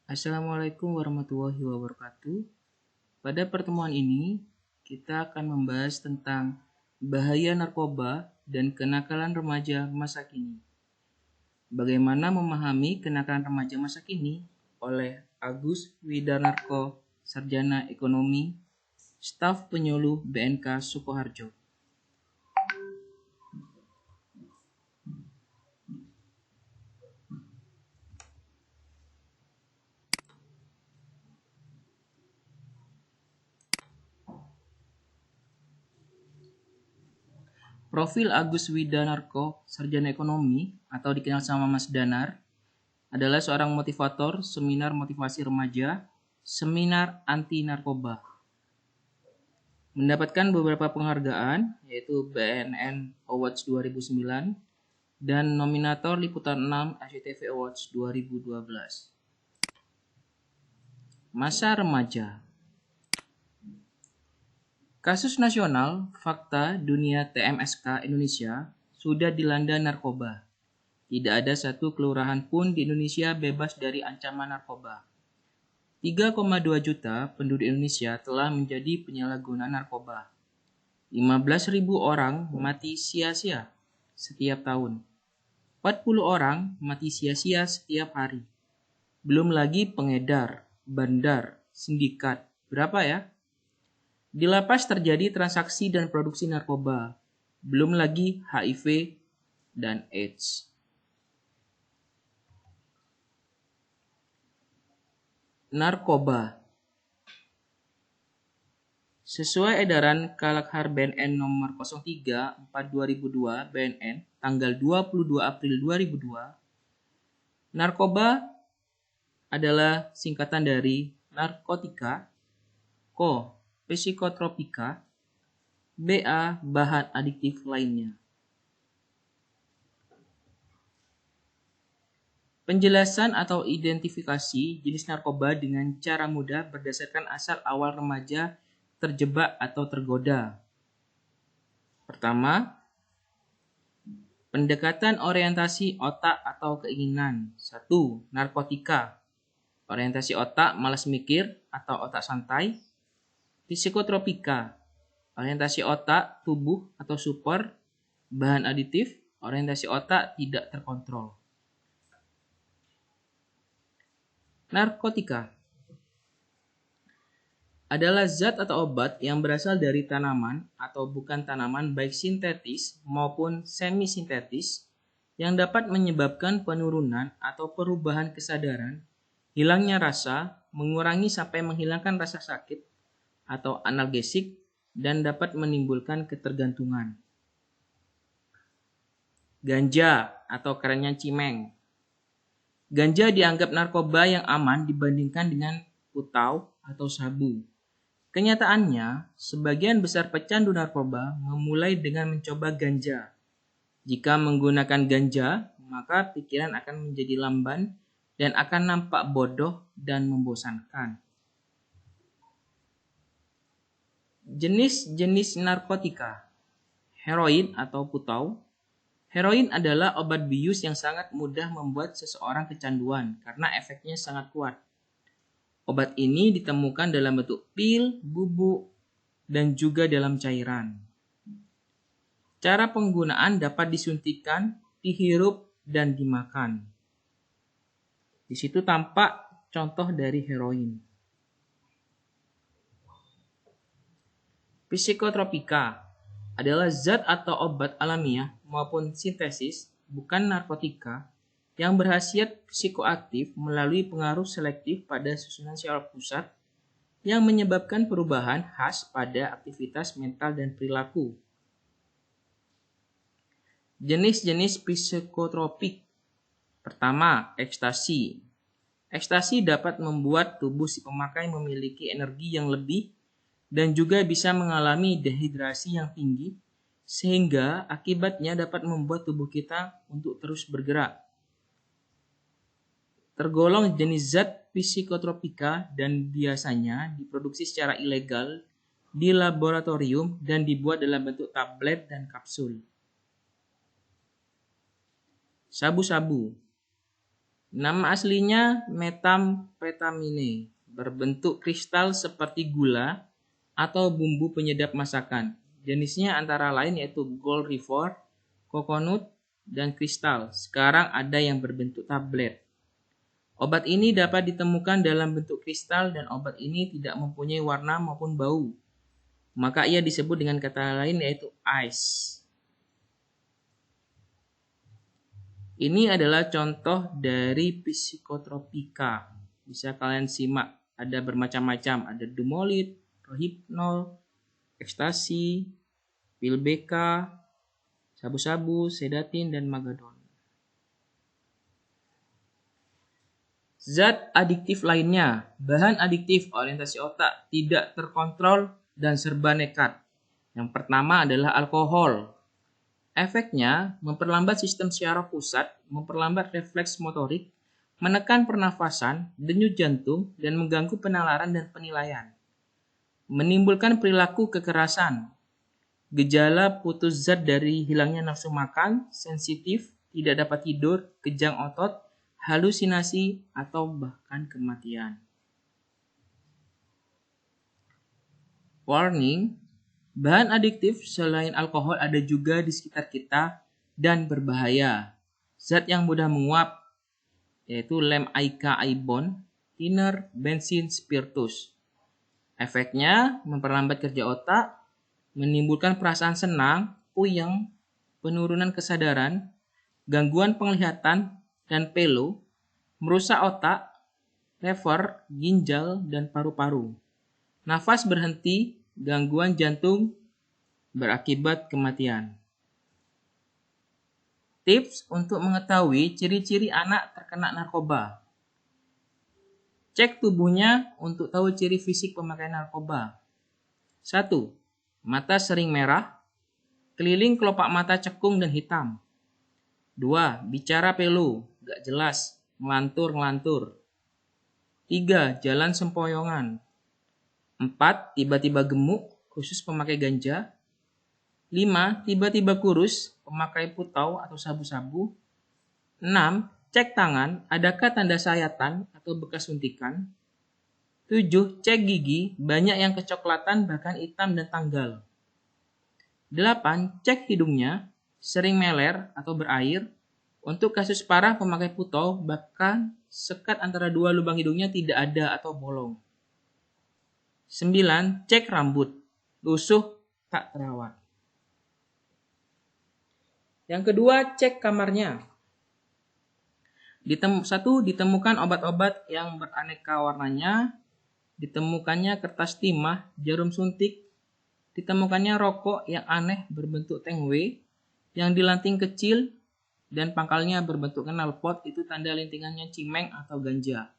Assalamualaikum warahmatullahi wabarakatuh. Pada pertemuan ini, kita akan membahas tentang bahaya narkoba dan kenakalan remaja masa kini. Bagaimana memahami kenakalan remaja masa kini oleh Agus Widarnarko, Sarjana Ekonomi, Staf Penyuluh BNK Sukoharjo. Profil Agus Widarnarko, Sarjana Ekonomi atau dikenal sama Mas Danar, adalah seorang motivator seminar motivasi remaja, seminar anti narkoba. Mendapatkan beberapa penghargaan, yaitu BNN Awards 2009 dan nominator Liputan 6 SCTV Awards 2012. Masa remaja. Kasus nasional fakta dunia TMSK Indonesia sudah dilanda narkoba. Tidak ada satu kelurahan pun di Indonesia bebas dari ancaman narkoba. 3,2 juta penduduk Indonesia telah menjadi penyalahguna narkoba. 15.000 orang mati sia-sia setiap tahun. 40 orang mati sia-sia setiap hari. Belum lagi pengedar, bandar, sindikat. Berapa ya? Di lapas terjadi transaksi dan produksi narkoba. Belum lagi HIV dan AIDS. Narkoba. Sesuai edaran Kalakhar BNN nomor 03/4/2002 BNN tanggal 22 April 2002, narkoba adalah singkatan dari narkotika, ko, psikotropika, BA, bahan adiktif lainnya. Penjelasan atau identifikasi jenis narkoba dengan cara mudah berdasarkan asal awal remaja terjebak atau tergoda. Pertama, pendekatan orientasi otak atau keinginan. 1. Narkotika. Orientasi otak malas mikir atau otak santai. Psikotropika. Orientasi otak, tubuh atau super. Bahan aditif. Orientasi otak tidak terkontrol. Narkotika adalah zat atau obat yang berasal dari tanaman atau bukan tanaman baik sintetis maupun semi-sintetis yang dapat menyebabkan penurunan atau perubahan kesadaran, hilangnya rasa, mengurangi sampai menghilangkan rasa sakit atau analgesik, dan dapat menimbulkan ketergantungan. Ganja atau kerennya cimeng. Ganja dianggap narkoba yang aman dibandingkan dengan putau atau sabu. Kenyataannya, sebagian besar pecandu narkoba memulai dengan mencoba ganja. Jika menggunakan ganja, maka pikiran akan menjadi lamban dan akan nampak bodoh dan membosankan. Jenis-jenis narkotika. Heroin atau putau. Heroin adalah obat bius yang sangat mudah membuat seseorang kecanduan karena efeknya sangat kuat. Obat ini ditemukan dalam bentuk pil, bubuk, dan juga dalam cairan. Cara penggunaan dapat disuntikan, dihirup, dan dimakan. Di situ tampak contoh dari heroin. Psikotropika adalah zat atau obat alamiah maupun sintesis, bukan narkotika, yang berkhasiat psikoaktif melalui pengaruh selektif pada susunan syaraf pusat yang menyebabkan perubahan khas pada aktivitas mental dan perilaku. Jenis-jenis psikotropik. Pertama, ekstasi. Ekstasi dapat membuat tubuh si pemakai memiliki energi yang lebih dan juga bisa mengalami dehidrasi yang tinggi, sehingga akibatnya dapat membuat tubuh kita untuk terus bergerak. Tergolong jenis zat psikotropika dan biasanya diproduksi secara ilegal di laboratorium dan dibuat dalam bentuk tablet dan kapsul. Sabu-sabu. Nama aslinya metamfetamine, berbentuk kristal seperti gula atau bumbu penyedap masakan. Jenisnya antara lain yaitu Gold River, Coconut, dan kristal. Sekarang ada yang berbentuk tablet. Obat ini dapat ditemukan dalam bentuk kristal dan obat ini tidak mempunyai warna maupun bau. Maka ia disebut dengan kata lain yaitu ice. Ini adalah contoh dari psikotropika. Bisa kalian simak. Ada bermacam-macam. Ada Dumolit, Rohypnol, ekstasi, pil BK, sabu-sabu, sedatin, dan magadon. Zat adiktif lainnya. Bahan adiktif orientasi otak tidak terkontrol dan serba nekat. Yang pertama adalah alkohol. Efeknya memperlambat sistem syaraf pusat, memperlambat refleks motorik, menekan pernafasan, denyut jantung, dan mengganggu penalaran dan penilaian. Menimbulkan perilaku kekerasan. Gejala putus zat dari hilangnya nafsu makan, sensitif, tidak dapat tidur, kejang otot, halusinasi, atau bahkan kematian. Warning, bahan adiktif selain alkohol ada juga di sekitar kita dan berbahaya. Zat yang mudah menguap yaitu lem aika aibon, thinner, bensin, spiritus. Efeknya memperlambat kerja otak, menimbulkan perasaan senang, puyeng, penurunan kesadaran, gangguan penglihatan, dan pelo, merusak otak, lever, ginjal, dan paru-paru. Nafas berhenti, gangguan jantung, berakibat kematian. Tips untuk mengetahui ciri-ciri anak terkena narkoba. Cek tubuhnya untuk tahu ciri fisik pemakai narkoba. 1. Mata sering merah, keliling kelopak mata cekung dan hitam. 2. Bicara pelu, gak jelas, ngelantur-ngelantur. 3. Jalan sempoyongan. 4. Tiba-tiba gemuk, khusus pemakai ganja. 5. Tiba-tiba kurus, pemakai putau atau sabu-sabu. 6. Cek tangan, adakah tanda sayatan atau bekas suntikan. 7. Cek gigi, banyak yang kecoklatan bahkan hitam dan tanggal. 8. Cek hidungnya, sering meler atau berair. Untuk kasus parah pemakai putau, bahkan sekat antara dua lubang hidungnya tidak ada atau bolong. 9. Cek rambut, lusuh, tak terawat. Yang kedua, cek kamarnya. 1. Ditemukan obat-obat yang beraneka warnanya. Ditemukannya kertas timah, jarum suntik. Ditemukannya rokok yang aneh berbentuk tengwe, yang dilanting kecil, dan pangkalnya berbentuk knalpot, itu tanda lintingannya cimeng atau ganja.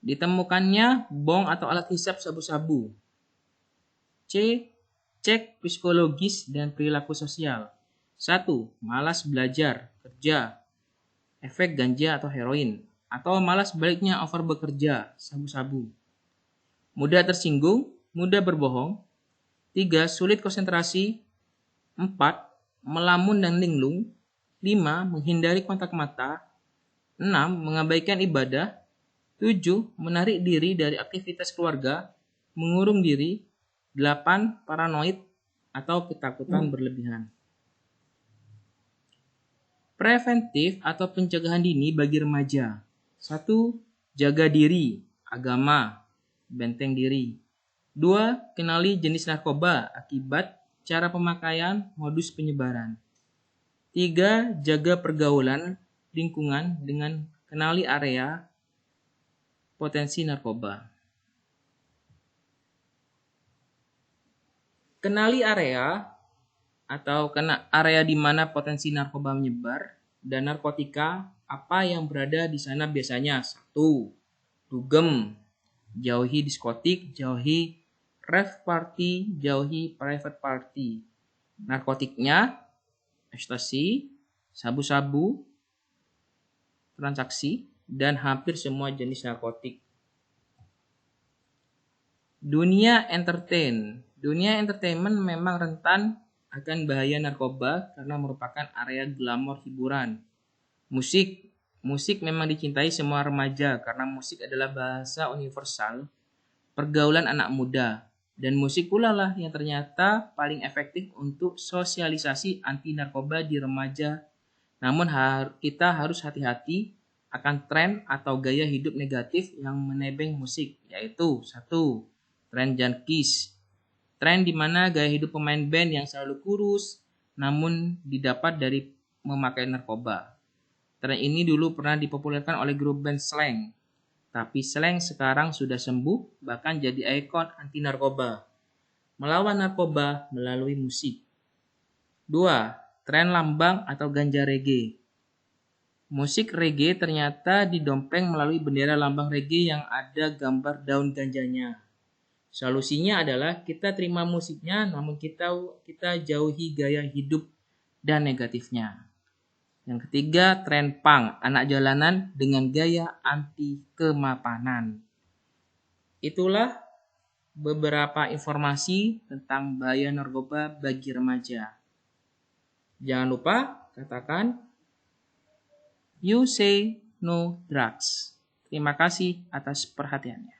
Ditemukannya bong atau alat hisap sabu-sabu. C. Cek psikologis dan perilaku sosial. 1. Malas belajar, kerja, efek ganja atau heroin. Atau malas sebaliknya over bekerja, sabu-sabu. Mudah tersinggung, mudah berbohong. 3. Sulit konsentrasi. 4. Melamun dan linglung. 5. Menghindari kontak mata. 6. Mengabaikan ibadah. 7. Menarik diri dari aktivitas keluarga, mengurung diri. 8. Paranoid atau ketakutan berlebihan. Preventif atau pencegahan dini bagi remaja. 1. Jaga diri, agama, benteng diri. 2. Kenali jenis narkoba, akibat, cara pemakaian, modus penyebaran. 3. Jaga pergaulan, lingkungan dengan kenali area, potensi narkoba. Kenali area atau area di mana potensi narkoba menyebar dan narkotika apa yang berada di sana biasanya. 1. Dugem, jauhi diskotik, jauhi rave party, jauhi private party. Narkotiknya ekstasi, sabu-sabu, transaksi, dan hampir semua jenis narkotik. Dunia entertainment memang rentan akan bahaya narkoba karena merupakan area glamor hiburan. Musik, Musik memang dicintai semua remaja karena musik adalah bahasa universal pergaulan anak muda. Dan musik pula lah yang ternyata paling efektif untuk sosialisasi anti narkoba di remaja. Namun kita harus hati-hati akan tren atau gaya hidup negatif yang menebeng musik, yaitu satu, tren junkies. Tren di mana gaya hidup pemain band yang selalu kurus namun didapat dari memakai narkoba. Tren ini dulu pernah dipopulerkan oleh grup band Slank. Tapi Slank sekarang sudah sembuh, bahkan jadi ikon anti narkoba. Melawan narkoba melalui musik. 2. Tren lambang atau ganja reggae. Musik reggae ternyata didompeng melalui bendera lambang reggae yang ada gambar daun ganjanya. Solusinya adalah kita terima musiknya, namun kita jauhi gaya hidup dan negatifnya. Yang ketiga, tren punk, anak jalanan dengan gaya anti kemapanan. Itulah beberapa informasi tentang bahaya narkoba bagi remaja. Jangan lupa katakan, you say no drugs. Terima kasih atas perhatiannya.